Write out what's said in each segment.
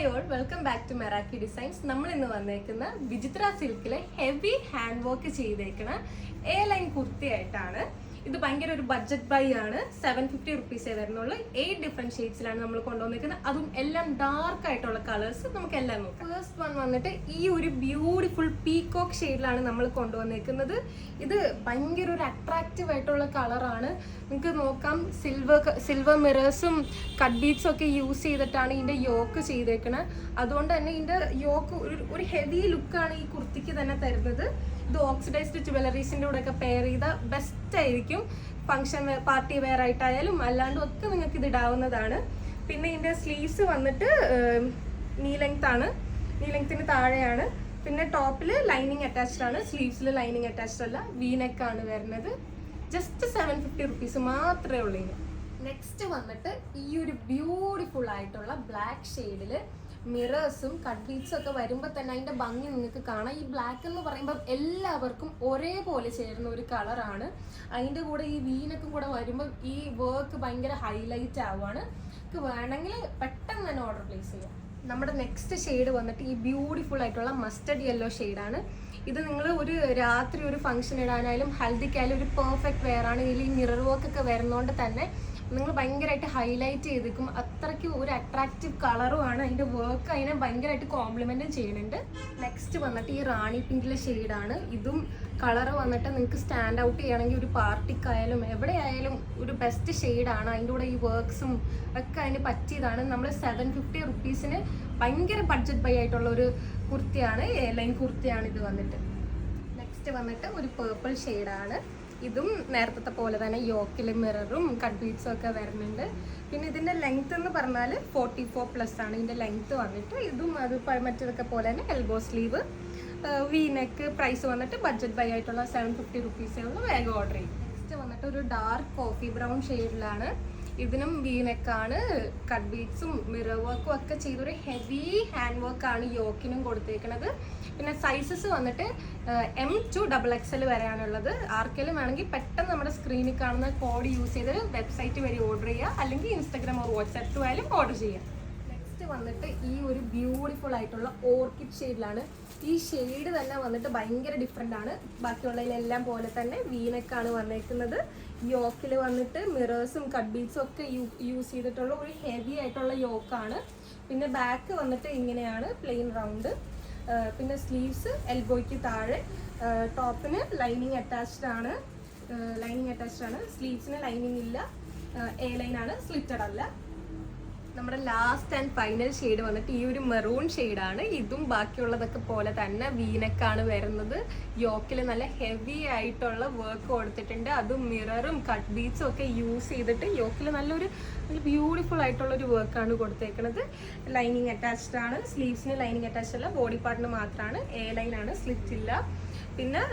Hi all, welcome back to Meraki designs. നമ്മൾ ഇന്ന് വന്നേക്കുന്ന വിചിത്ര സിൽക്കിലെ ഹെവി ഹാൻഡ് വർക്ക് ചെയ്തേക്കുന്ന എ ലൈൻ കുർത്തിയായിട്ടാണ്. ഇത് ഭയങ്കര ഒരു ബഡ്ജറ്റ് ബൈ ആണ്. 750 റുപ്പീസേ വരുന്നുള്ളൂ. 8 ഡിഫറെന്റ് ഷെയ്ഡ്സിലാണ് നമ്മൾ കൊണ്ടുവന്നിരിക്കുന്നത്. അതും എല്ലാം ഡാർക്ക് ആയിട്ടുള്ള കളേഴ്സ് നമുക്ക് എല്ലാം നോക്കാം. ഫസ്റ്റ് വൺ വന്നിട്ട് ഈ ഒരു ബ്യൂട്ടിഫുൾ പീകോക്ക് ഷെയ്ഡിലാണ് നമ്മൾ കൊണ്ടുവന്നിരിക്കുന്നത്. ഇത് ഭയങ്കര ഒരു അട്രാക്റ്റീവ് ആയിട്ടുള്ള കളറാണ്. നിങ്ങൾക്ക് നോക്കാം, സിൽവർ മിറേഴ്സും കട്ട് ബീഡ്സും ഒക്കെ യൂസ് ചെയ്തിട്ടാണ് ഇതിന്റെ യോക്ക് ചെയ്തേക്കുന്നത്. അതുകൊണ്ട് തന്നെ ഇതിന്റെ യോക്ക് ഒരു ഹെവി ലുക്കാണ് ഈ കുർത്തിക്ക് തന്നെ തരുന്നത്. ഇത് ഓക്സിഡൈസ്ഡ് ജ്വല്ലറീസിൻ്റെ കൂടെ ഒക്കെ പെയർ ചെയ്ത ബെസ്റ്റ് ആയിരിക്കും. ഫംഗ്ഷൻ പാർട്ടി വെയർ ആയിട്ടായാലും അല്ലാണ്ടും ഒക്കെ നിങ്ങൾക്ക് ഇത് ഇടാവുന്നതാണ്. പിന്നെ ഇതിൻ്റെ സ്ലീവ്സ് വന്നിട്ട് നീ ലെങ്ത് ആണ്, നീ ലെങ്ത്തിന് താഴെയാണ്. പിന്നെ ടോപ്പിൽ ലൈനിങ് അറ്റാച്ച്ഡ് ആണ്, സ്ലീവ്സിൽ ലൈനിങ് അറ്റാച്ച്ഡ് അല്ല. വീനെക്ക് ആണ് വരുന്നത്. ജസ്റ്റ് 750 റുപ്പീസ് മാത്രമേ ഉള്ളൂ. നെക്സ്റ്റ് വന്നിട്ട് ഈ ഒരു ബ്യൂട്ടിഫുൾ ആയിട്ടുള്ള ബ്ലാക്ക് ഷെയ്ഡിൽ മിറേഴ്സും കട്ട് ബീഡ്സും ഒക്കെ വരുമ്പോൾ തന്നെ അതിൻ്റെ ഭംഗി നിങ്ങൾക്ക് കാണാം. ഈ ബ്ലാക്ക് എന്ന് പറയുമ്പോൾ എല്ലാവർക്കും ഒരേപോലെ ചേരുന്ന ഒരു കളറാണ്. അതിൻ്റെ കൂടെ ഈ വീനക്കും കൂടെ വരുമ്പോൾ ഈ വർക്ക് ഭയങ്കര ഹൈലൈറ്റ് ആവുകയാണ്. നിങ്ങൾക്ക് വേണമെങ്കിൽ പെട്ടെന്ന് തന്നെ ഓർഡർ പ്ലേസ് ചെയ്യാം. നമ്മുടെ നെക്സ്റ്റ് ഷെയ്ഡ് വന്നിട്ട് ഈ ബ്യൂട്ടിഫുൾ ആയിട്ടുള്ള മസ്റ്റർഡ് യെല്ലോ ഷെയ്ഡാണ്. ഇത് നിങ്ങൾ ഒരു രാത്രി ഒരു ഫംഗ്ഷൻ ഇടാനായാലും ഹൽദിക്കായാലും ഒരു പെർഫെക്റ്റ് വെയർ ആണ്. ഇതിൽ ഈ മിറർ വർക്ക് ഒക്കെ വരുന്നതുകൊണ്ട് തന്നെ നിങ്ങൾ ഭയങ്കരമായിട്ട് ഹൈലൈറ്റ് ചെയ്തേക്കും. അത്രയ്ക്ക് ഒരു അട്രാക്റ്റീവ് കളറുമാണ്. അതിൻ്റെ വർക്ക് അതിനെ ഭയങ്കരമായിട്ട് കോംപ്ലിമെൻറ്റും ചെയ്യുന്നുണ്ട്. നെക്സ്റ്റ് വന്നിട്ട് ഈ റാണി പിങ്കിലെ ഷെയ്ഡാണ്. ഇതും കളറ് വന്നിട്ട് നിങ്ങൾക്ക് സ്റ്റാൻഡ് ഔട്ട് ചെയ്യണമെങ്കിൽ ഒരു പാർട്ടിക്കായാലും എവിടെയായാലും ഒരു ബെസ്റ്റ് ഷെയ്ഡാണ്. അതിൻ്റെ കൂടെ ഈ വർക്ക്സും ഒക്കെ അതിന് പറ്റിയതാണ്. നമ്മൾ 750 റുപ്പീസിന് ഭയങ്കര ബഡ്ജറ്റ് ബൈ ആയിട്ടുള്ള ഒരു കുർത്തിയാണ്, ലൈൻ കുർത്തിയാണ് ഇത് വന്നിട്ട്. നെക്സ്റ്റ് വന്നിട്ട് ഒരു പേർപ്പിൾ ഷെയ്ഡാണ്. ഇതും നേരത്തെ പോലെ തന്നെ യോക്കിൽ മിററും കട്ട് ബീഡ്സും ഒക്കെ വരുന്നുണ്ട്. പിന്നെ ഇതിൻ്റെ ലെങ്ത് എന്ന് പറഞ്ഞാൽ 44+ ആണ് ഇതിൻ്റെ ലെങ്ത് വന്നിട്ട്. ഇതും അത് മറ്റേതൊക്കെ പോലെ തന്നെ elbow sleeve, V neck. Price വന്നിട്ട് ബഡ്ജറ്റ് ബൈ ആയിട്ടുള്ള 750 റുപ്പീസേ ഉള്ളൂ. വേഗം ഓർഡർ ചെയ്യും. നെക്സ്റ്റ് വന്നിട്ട് ഒരു ഡാർക്ക് കോഫി ബ്രൗൺ ഷെയ്ഡിലാണ്. ഇതിനും വി നെക്കാണ്, കട്ട് ബീഡ്സും മിറർ വർക്കും ഒക്കെ ചെയ്തൊരു ഹെവി ഹാൻഡ് വർക്കാണ് യോക്കിനും കൊടുത്തേക്കുന്നത്. പിന്നെ സൈസസ് വന്നിട്ട് M to XXL വരെയാണുള്ളത്. ആർക്കെങ്കിലും വേണമെങ്കിൽ പെട്ടെന്ന് നമ്മുടെ സ്ക്രീനിൽ കാണുന്ന കോഡ് യൂസ് ചെയ്ത് വെബ്സൈറ്റ് വഴി ഓർഡർ ചെയ്യുക, അല്ലെങ്കിൽ ഇൻസ്റ്റാഗ്രാം ഓർ വാട്സാപ്പ് ത്രൂ ആയാലും ഓർഡർ ചെയ്യാം. നെക്സ്റ്റ് വന്നിട്ട് ഈ ഒരു ബ്യൂട്ടിഫുൾ ആയിട്ടുള്ള ഓർക്കിഡ് ഷെയ്ഡിലാണ്. ഈ ഷെയ്ഡ് തന്നെ വന്നിട്ട് ഭയങ്കര ഡിഫറെൻ്റ് ആണ്. ബാക്കിയുള്ളതിലെല്ലാം പോലെ തന്നെ വീനെക്കാണ് വന്നേക്കുന്നത്. യോക്കിൽ വന്നിട്ട് മിറേഴ്സും കട്ട് ബീഡ്സും ഒക്കെ യൂസ് ചെയ്തിട്ടുള്ള ഒരു ഹെവി ആയിട്ടുള്ള യോക്കാണ്. പിന്നെ ബാക്ക് വന്നിട്ട് ഇങ്ങനെയാണ്, പ്ലെയിൻ റൗണ്ട്. പിന്നെ സ്ലീവ്സ് എൽബോയ്ക്ക് താഴെ. ടോപ്പിന് ലൈനിങ് അറ്റാച്ച്ഡ് ആണ്, സ്ലീവ്സിന് ലൈനിങ് ഇല്ല. എ ലൈനാണ്, സ്ലിറ്റഡ് അല്ല. നമ്മുടെ ലാസ്റ്റ് ആൻഡ് ഫൈനൽ ഷെയ്ഡ് വന്നിട്ട് ഈ ഒരു മെറൂൺ ഷെയ്ഡാണ്. ഇതും ബാക്കിയുള്ളതൊക്കെ പോലെ തന്നെ വീനെക്കാണ് വരുന്നത്. യോക്കിൽ നല്ല ഹെവി ആയിട്ടുള്ള വർക്ക് കൊടുത്തിട്ടുണ്ട്. അതും മിററും കട്ട് ബീഡ്സും ഒക്കെ യൂസ് ചെയ്തിട്ട് യോക്കിൽ നല്ലൊരു ബ്യൂട്ടിഫുൾ ആയിട്ടുള്ളൊരു വർക്കാണ് കൊടുത്തേക്കുന്നത്. ലൈനിങ് അറ്റാച്ച്ഡ് ആണ്, സ്ലീവ്സിന് ലൈനിങ് അറ്റാച്ച്ഡ് അല്ല, ബോഡി പാർട്ടിന് മാത്രമാണ്. എ ലൈനാണ്, സ്ലിറ്റ് ഇല്ല. പിന്നെ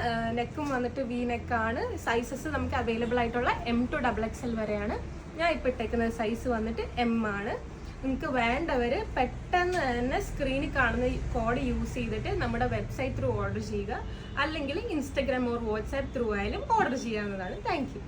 നെക്കും വന്നിട്ട് വി നെക്കാണ്. സൈസസ് നമുക്ക് അവൈലബിൾ ആയിട്ടുള്ള M to XXL വരെയാണ്. ഞാൻ ഇപ്പോൾ ഇട്ടേക്കുന്ന സൈസ് വന്നിട്ട് M ആണ്. നിങ്ങൾക്ക് വേണ്ടവർ പെട്ടെന്ന് തന്നെ സ്ക്രീനിൽ കാണുന്ന കോഡ് യൂസ് ചെയ്തിട്ട് നമ്മുടെ വെബ്സൈറ്റ് ത്രൂ ഓർഡർ ചെയ്യുക, അല്ലെങ്കിൽ ഇൻസ്റ്റാഗ്രാം ഓർ വാട്സാപ്പ് ത്രൂ ആയാലും ഓർഡർ ചെയ്യാവുന്നതാണ്. Thank you.